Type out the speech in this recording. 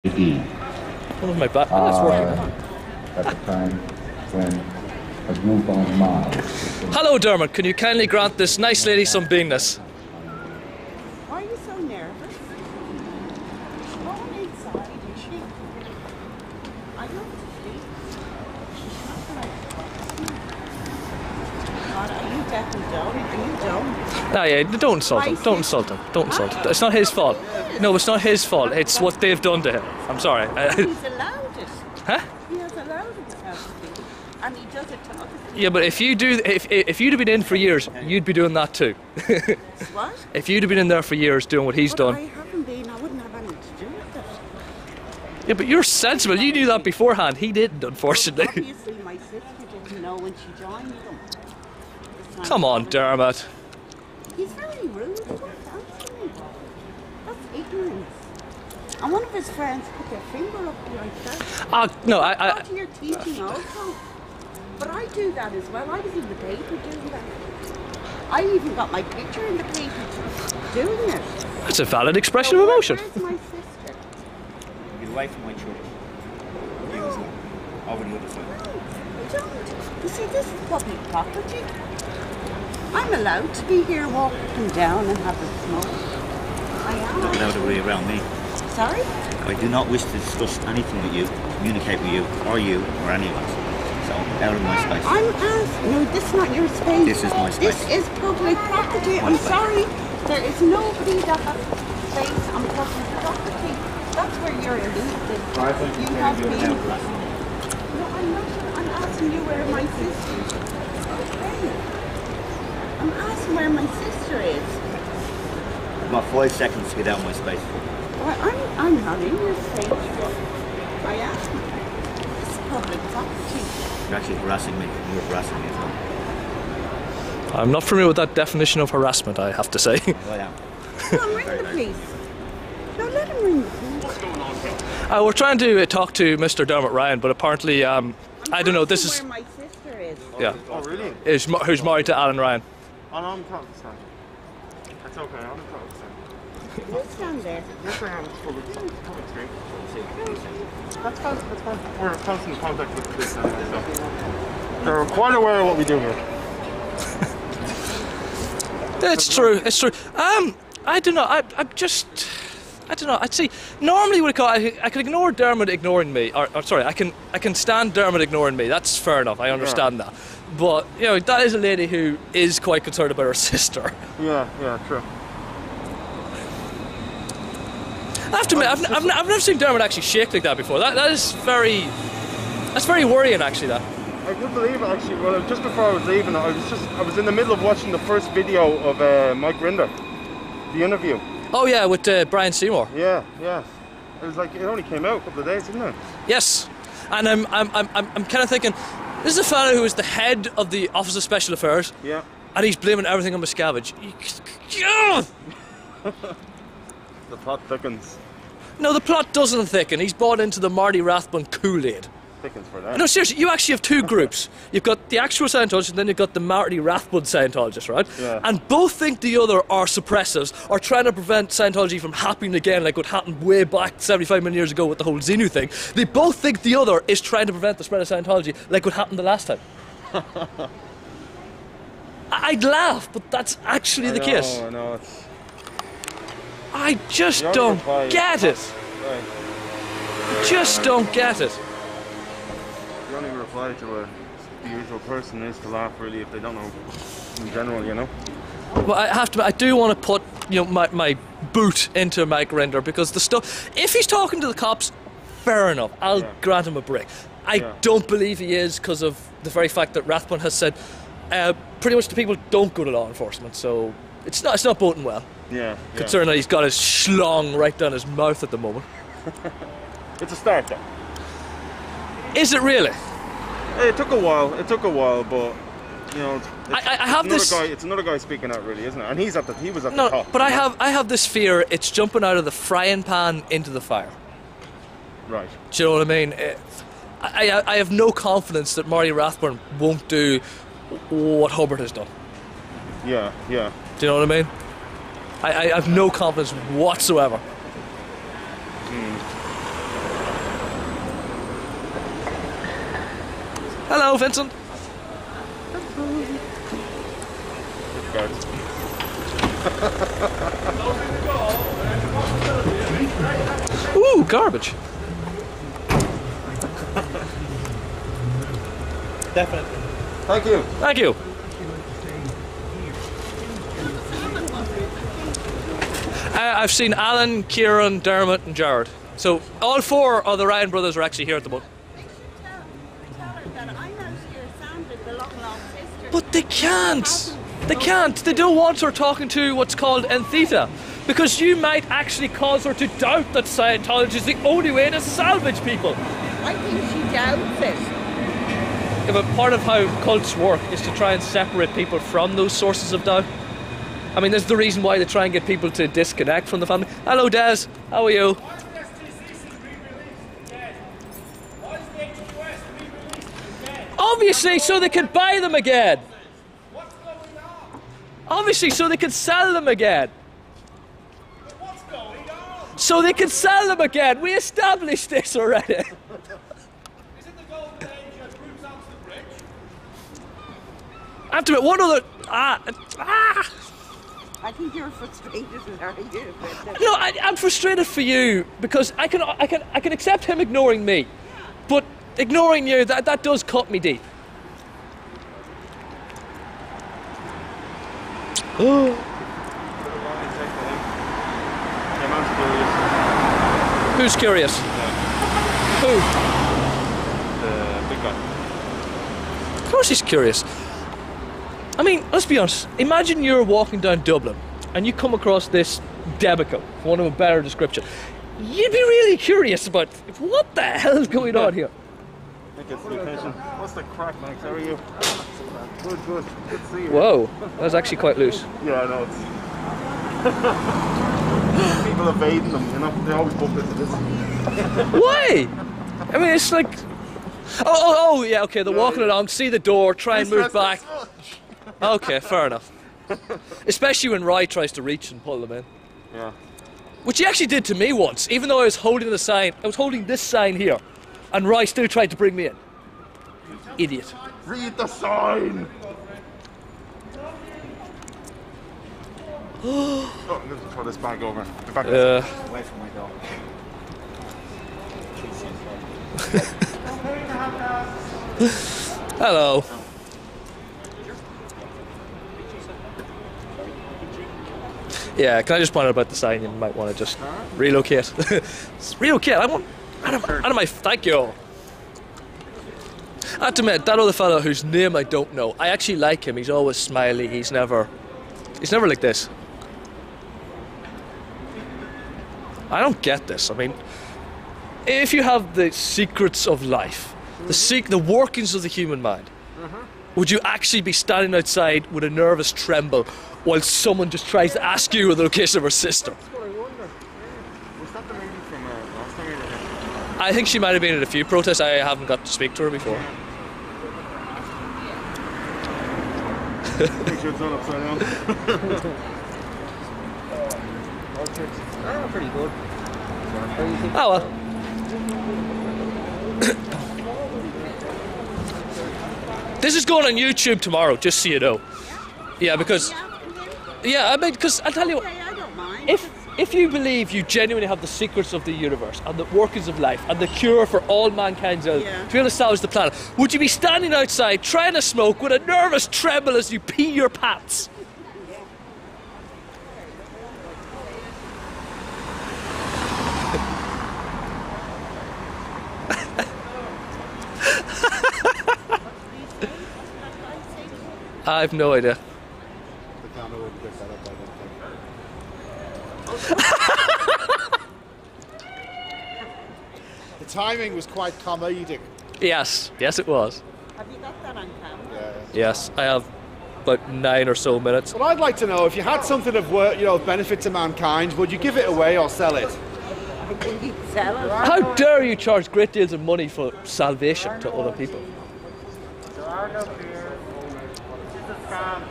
Oh, my back. Oh, that's working. At the time when a group on Mars. Hello, Dermot. Can you kindly grant this nice lady some beingness? Why are you so nervous? Go on inside and she. I love to sleep. She's not going to. God, are you deaf and dumb? Are you dumb? Nah, yeah, don't insult him. Don't insult him. Don't insult him. It's not his fault. No, it's not his fault. It's what they've done to him. I'm sorry. He's allowed it. Huh? He has allowed himself to be. And he does it to other people. Yeah, but if you'd have been in for years, you'd be doing that too. What? If you'd have been in there for years doing what he's But done. I haven't been. I wouldn't have anything to do with it. Yeah, but you're sensible. You knew that beforehand. He didn't, unfortunately. Obviously, my sister didn't know when she joined them. Come on, Dermot. He's very rude. Don't answer me. That's ignorance. And one of his friends put their finger up like that. No, Go to your teaching also. But I do that as well. I was in the paper doing that. I even got my picture in the paper doing it. That's a valid expression of emotion. Where's my sister? Get away from my church. Use them over the other side. I don't. You see, this is public property. I'm allowed to be here walking down and have a smoke. I am. Not allowed to be around me. Sorry? I do not wish to discuss anything with you, communicate with you, or any of us. So, out of my space. I'm asking. No, this is not your space. This is my space. This is public property. I'm sorry. There is nobody that has space on public property. That's where you're illegal. You have been. No, I'm not. I'm asking you where my sister is. Okay. I'm asking where my sister is. I've got 5 seconds to get out of my space. Well, I'm not in your space, but I am. It's public property. You're actually harassing me. You're harassing me as well. I'm not familiar with that definition of harassment, I have to say. I am. Come on, ring the police. No, let him ring the police. What's going on here? We're trying to talk to Mr. Dermot Ryan, but apparently, I don't know, this is... where my sister is. Yeah. Oh, really? Who's married to Alan Ryan. Oh, no, I'm talking to Stan. That's okay, I'm talking to Stan. You stand there. Yes, I am. It's public street. That's fine, that's fine. We're in constant contact with the police anyway, so they're quite aware of what we do here. It's true, it's true. I don't know, I don't know, I'd say, normally I can ignore Dermot ignoring me, or sorry, I can stand Dermot ignoring me, that's fair enough, I understand that. But, you know, that is a lady who is quite concerned about her sister. Yeah, true. I have to admit, I've never seen Dermot actually shake like that before. That's very worrying, actually. That. I couldn't believe it actually. Well, just before I was leaving, I was in the middle of watching the first video of Mike Grinder, the interview. Oh yeah, with Brian Seymour. Yeah. It was like it only came out a couple of days, didn't it? Yes, and I'm kind of thinking, this is a fellow who is the head of the Office of Special Affairs. Yeah. And he's blaming everything on Miscavige. The plot thickens. No, the plot doesn't thicken. He's bought into the Marty Rathbun Kool-Aid. Thickens for that. No, seriously, you actually have two groups. You've got the actual Scientologists and then you've got the Marty Rathbun Scientologists, right? Yeah. And both think the other are suppressives, or trying to prevent Scientology from happening again like what happened way back 75 million years ago with the whole Xenu thing. They both think the other is trying to prevent the spread of Scientology like what happened the last time. I'd laugh, but that's actually the case. I know, it's... I just don't get it. Right. Just don't get it. The only reply to the usual person is to laugh, really, if they don't know in general, you know. Well, I have to. I do want to put, you know, my boot into Mike Grinder, because the stuff. If he's talking to the cops, fair enough. I'll grant him a break. I don't believe he is, because of the very fact that Rathbun has said pretty much the people don't go to law enforcement. So it's not boding well. Yeah. Considering that he's got his schlong right down his mouth at the moment. It's a start, though. Is it really? It took a while, but you know, I have this. It's another guy speaking out, really, isn't it? And he was at the no, top. but I have this fear. It's jumping out of the frying pan into the fire. Right. Do you know what I mean? I have no confidence that Marty Rathbun won't do what Hubbard has done. Yeah. Do you know what I mean? I have no confidence whatsoever. Hello, Vincent. Ooh, garbage. Definitely. Thank you. Thank you. I've seen Alan, Kieran, Dermot and Jared. So all 4 of the Ryan brothers are actually here at the moment. Tell her that I'm out here sounding the long lost sister. But they can't. They can't. They don't want her talking to what's called Entheta. Because you might actually cause her to doubt that Scientology is the only way to salvage people. I think she doubts it. Yeah, but part of how cults work is to try and separate people from those sources of doubt. I mean, there's the reason why they try and get people to disconnect from the family. Hello, Des. How are you? Obviously, so they could buy them again. What's going on? Obviously, so they could sell them again. What's going on? So they could sell them again. We established this already. Is it the golden age that groups onto the bridge? I have to admit, one other... I think you're frustrated with her. No, I'm frustrated for you because I can accept him ignoring me, but ignoring you, that does cut me deep. Who's curious? Who? The big guy. Of course he's curious. I mean, let's be honest. Imagine you're walking down Dublin and you come across this debacle, for want of a better description. You'd be really curious about what the hell is going on here. I think it's the attention. What's the crack, Max? How are you? Good, good. Good to see you. Whoa, that was actually quite loose. Yeah, I know. It's people evading them, you know. They always bump into this. Why? I mean, it's like... Oh, yeah, okay, they're walking along, see the door, try and move back. Okay, fair enough. Especially when Roy tries to reach and pull them in. Yeah. Which he actually did to me once, even though I was holding the sign. I was holding this sign here, and Roy still tried to bring me in. Idiot. Read the sign! Oh, I'm going to throw this bag over. The back Away from my dog. Hello. Yeah, can I just point out about the sign? You might want to just relocate. Relocate. I want out of my. Thank you. I have to admit, that other fellow whose name I don't know, I actually like him. He's always smiley. He's never like this. I don't get this. I mean, if you have the secrets of life, the workings of the human mind, would you actually be standing outside with a nervous tremble while someone just tries to ask you the location of her sister? That's what I wonder. Was that the lady from last time we were here? I think she might have been at a few protests. I haven't got to speak to her before. I think she was done upside down. Oh, pretty good. Oh well. This is going on YouTube tomorrow, just so you know. Yeah, because... Yeah, I mean, because I tell you what, I don't mind. if you believe you genuinely have the secrets of the universe and the workings of life and the cure for all mankind's ill, to be able to salvage the planet, would you be standing outside trying to smoke with a nervous tremble as you pee your pants? I have no idea. The camera wouldn't pick that up, I don't think. The timing was quite comedic. Yes, it was. Have you got that on camera? Yeah. Yes, I have about 9 or so minutes. Well, I'd like to know, if you had something of benefit to mankind, would you give it away or sell it? I think you'd sell it. How dare you charge great deals of money for salvation to other people? There are no fears. This is a scam.